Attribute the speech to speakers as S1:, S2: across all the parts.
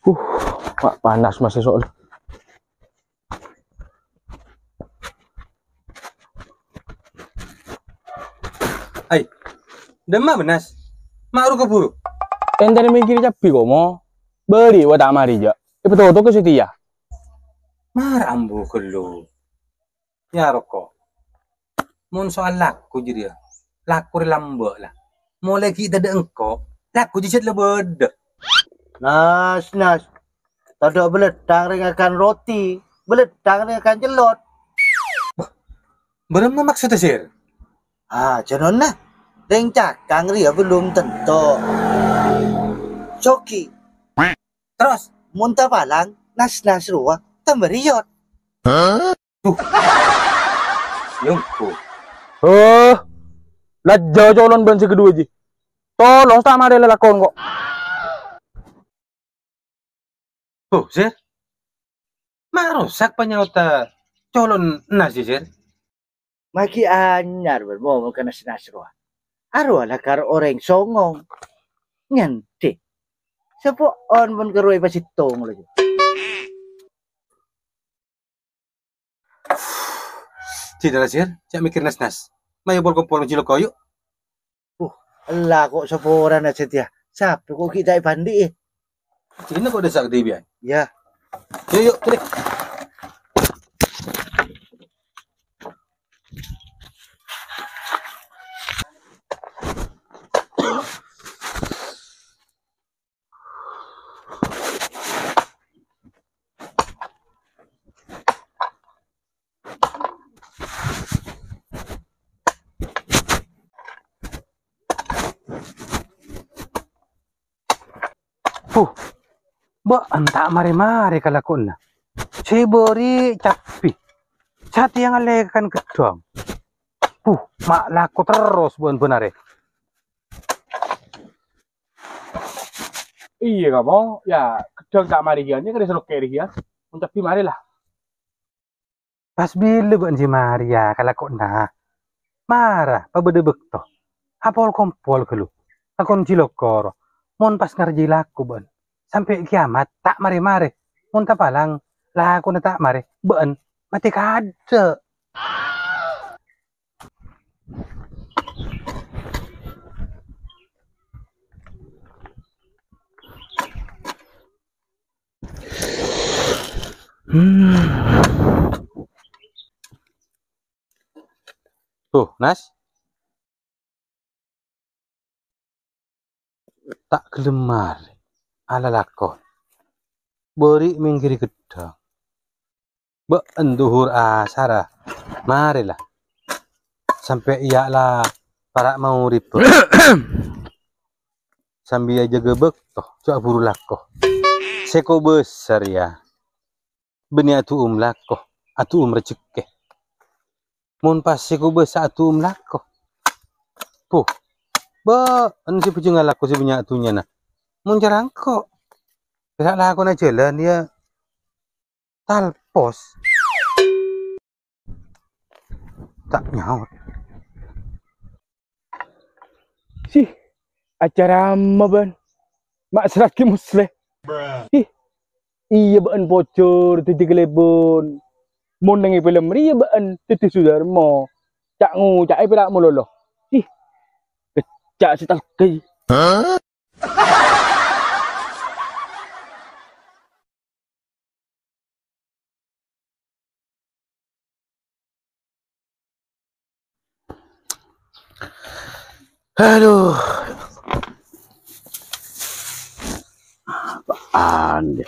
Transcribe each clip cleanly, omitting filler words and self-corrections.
S1: Uh, Pak panas masih soal.
S2: Ay, demam benas. Maru keburu.
S1: Ente mikir capi kok mau beli wa tak mari ja. Betul tuh ke setia.
S2: Marambu kelu. Ya rokok. Mun soal laku jadi ya. Laku lambo lah. Mulai kita ada engkau. Laku jadi lebih.
S3: Nas. Tadok beledang ringakan roti. Beledang ringakan jelot.
S2: Berapa maksudnya sir?
S3: Jangan nah. Ring cakang ria belum tentu. Coki.
S2: Terus?
S3: Muntah palang. Nas ruah. Tambah riot.
S2: Yungku.
S1: Lajau colon ban kedua ji. Tolong tak mari lelakon kok.
S2: Sir? Marusak penyauta colon nasi sir?
S3: Maki anyar bermomo ke nas ruah. Arwah lah karo orang songong. Nyante. Sepo on pun keruai pasitong lagi.
S2: Tidak sir, cak mikir nas. Mayo bol kompor cilok koyo.
S3: Allah kok seporan aja dia. Siapa kok kita bandi
S2: Cina kok desak dia biar.
S3: Ya.
S2: Yuk, pilih.
S1: Ba anta mari kalakon na. Cebori capi. Cati yang alekan gedong. Mak laku terus buan benare. Iya kamu, ya gedong tak mari gian, ini kan diseluk kiri gian. Tapi mari lah. Pas bila buan si Maria kalakon na. Marah, pa bede bekto. Apol kompol kelu. Akon cilokoro. Mon pas ngerji laku buan. Sampai kiamat tak mari-mari. Muntah palang lah aku tak mari. Ben mati kada.
S2: Tuh, Nas. Tak gelemar. Ala lakon. Beri minggiri gedang. Enduhur asara. Marilah. Sampai iya lah para mau ribut. Sambil aja gebek toh. Coba buru lakoh. Seko besar ya. Beni atu lakoh. Atu rezeki. Mun pas seko besar atu lakoh. Si pucung lakoh si punya atunya nah. Mun jarang kok. Tidak lah aku na jalan ya. Talpos. Tak nyaut.
S1: Sih, acara apa ban? Mak seraki musleh. Iya ban bocor titik lebon. Mun nengi film iya ban titik sudarmo. Cak ngucak pira mulolo. Kecak sitalkai.
S4: Aduh. Apaan deh.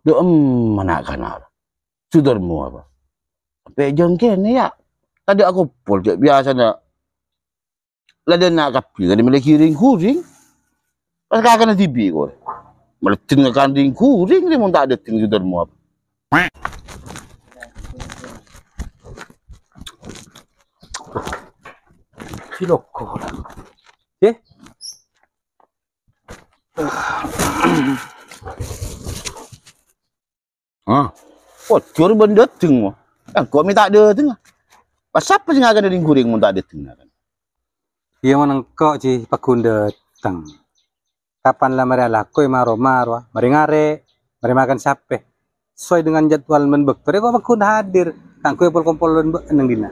S4: Mana kan Sudarmu apa? Tapi jengke nih ya. Tadi aku pol biasa nak. Lada nak kapi kan dia kiring kuring. Pas kakak na TV ko. Malatin nga kanding kuring dia mau tak ada ting Sudarmu apa.
S1: Ciloko lah.
S4: Curi benda ting mo. Kau minta ada ting. Pas apa sih ngagan ring kuring mun tak deteng kan.
S2: Iya manang kok ci pakun datang. Kapan lah mari lakoi maro mari ngare, mari makan sape. Sesuai dengan jadwal menbek. Tadi kok pakun hadir. Kang kue pol-kompol nang dina.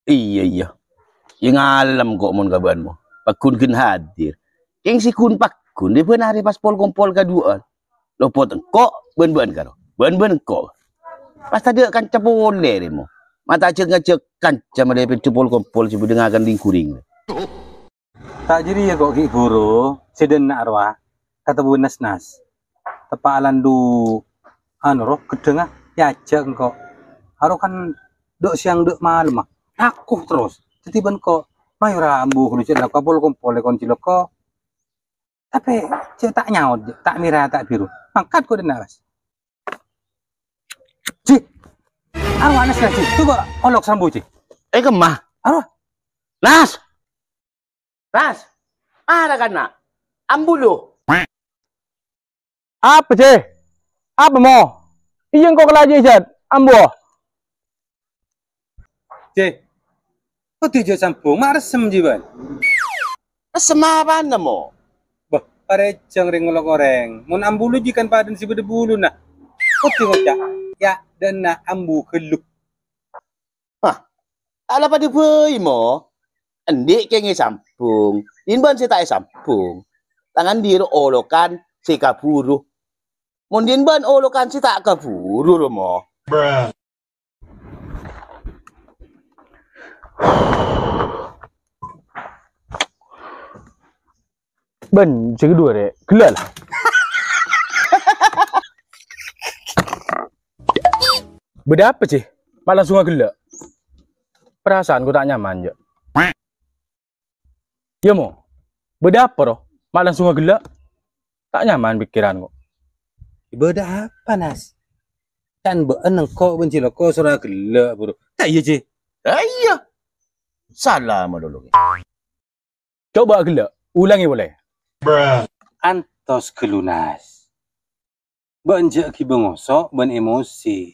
S4: Iya. Yang alam kok mun kabanmu. Pakun kin hadir. Yang si kun pakun dia pun hari pas pol kompol kaduan. Lopot engkok ben-ben karo. Ben-ben engkok. Pas tadi kanca boleh demo. Mata cek kanca made pintu pol kompol si dengarkan lingkuring.
S2: Tak jadi ya kok ki guru, seden nak arwah. Kata bu nas. Tepalan du anu roh gedeng ya aja engkok. Haro kan dok siang dok malam aku terus. Tetiban kok mayura ambu lu cek lako pol kompol kon ciloko. Tapi cek tak nyaut, tak merah tak biru. Mangkat kok dengar mas. Cik, arwah nas cik. Coba olok sambu cik.
S4: Kemah.
S2: Arwah.
S4: Nas. Ada kan nak? Ambulu.
S1: Apa ceh? Apa mau? Iyang kau kelaji jad, ambo.
S2: Cik, kok tujuh sambung, maresem jiban.
S4: Semapan mo.
S2: Bah, parejang ring ngolok goreng. Mun ambulu jikan padan si bede bulu nah. Kok tengok cak? Ya, dan na ambu keluk.
S4: Ala pa di boy mo. Andi kenge sampung. Inban si tayo sampung. Tangan diro olokan si kaburu. Mundin ban olokan si tak kaburu mo.
S1: Ben, cik kedua deh, gila lah. Beda apa sih? Malah langsung gila. Perasaanku tak nyaman je. Ya mo, beda apa roh? Malah langsung gila. Tak nyaman pikiranku.
S2: Beda apa nas? Kan beun engkau benci loko surah gila bro. Tak iya cik.
S4: Iya. Salah mo dulu.
S1: Coba gila, ulangi boleh.
S2: Antos kelunas. Ben je ki bengosok, ben emosi.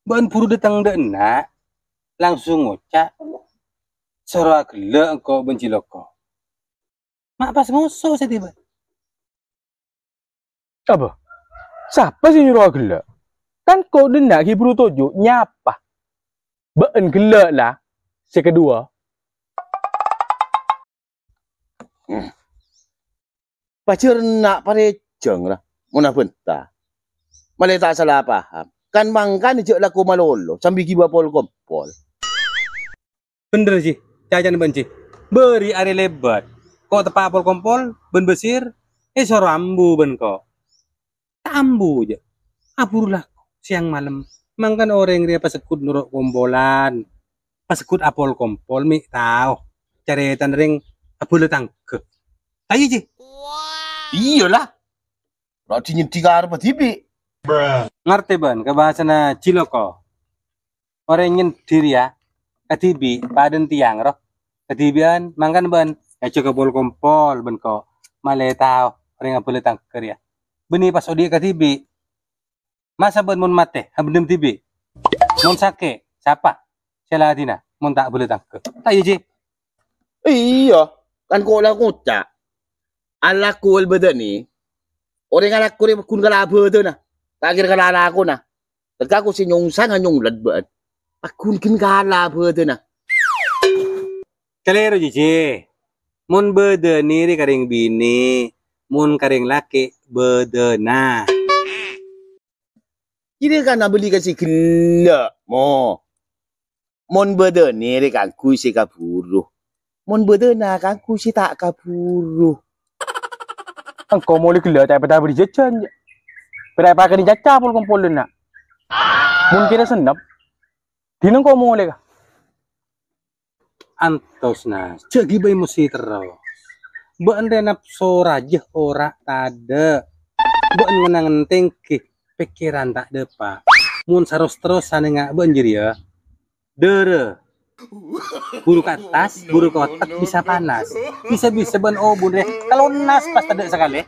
S2: Ben puru datang dena, langsung ngocak. Surah gila engkau benci loko. Mak pas ngosok saya tiba.
S1: Apa? Siapa sih nyuruh gila? Kan kau dengar Hebrew tujuh nyapa. Ben gila lah. Si kedua.
S4: Pacar nak parejang lah. Muna punta. Malay tak salah paham. Kan mangkan ijak laku malolo. Sambil kiba pol kompol.
S2: Bener sih, cacan benci. Beri are lebat. Kok tepak pol kompol, ben besir, sorambu ben kok. Ambu aja. Aburlah siang malam. Mangkan orang dia pasekut nuruk kompolan. Pasekut apol kompol mi tahu. Caretan ring apul tangke. Ayo ji.
S4: Iyalah. Berarti nyentikar apa tibi?
S2: Ngerti ban, kebahasa na ciloko. Orang nyentir ya. Katibi, paden tiang roh. Katibian, mangkan ban. Ya coba pol kompol ben kok. Malay tahu. Ring apul tangke ya. Beni pas odi katibi. Masa ben mun mate, habendem tibi. Mun sake, siapa? Selatina, mun tak boleh tangke. Ayo ji.
S4: Iya. Kan kau lah kocak. Ala kul beda ni. Orang anak kau ni kun kalaba tu na. Tak kira kalala aku na. Teka aku si nyong sang nyong ladbat. Akun kin kalaba tu na.
S2: Kalero ji. Mun beda ni ri karing bini. Mun karing laki beda na.
S4: Kira kan nak beli kasi gelak mo. Mon beda ni ri kan ku si kaburu. Mon beda na kan ku si tak kaburu.
S1: Engkau mau gila, tapi tak beri jajan je. Berapa kali jaca pun kumpul nak. Mungkin kira senap. Dino kau mau leka.
S2: Antos nas. Cek gibay mo si terus. Baan rin nafso raja ora tada. Baan ngenangan tengki. Pikiran tak depa. Mun saros terus sana nga banjir ya. Dere. Buru ke atas, buru ke otak bisa panas. Bisa-bisa ban obun deh. Kalau nas pas tadi sekali.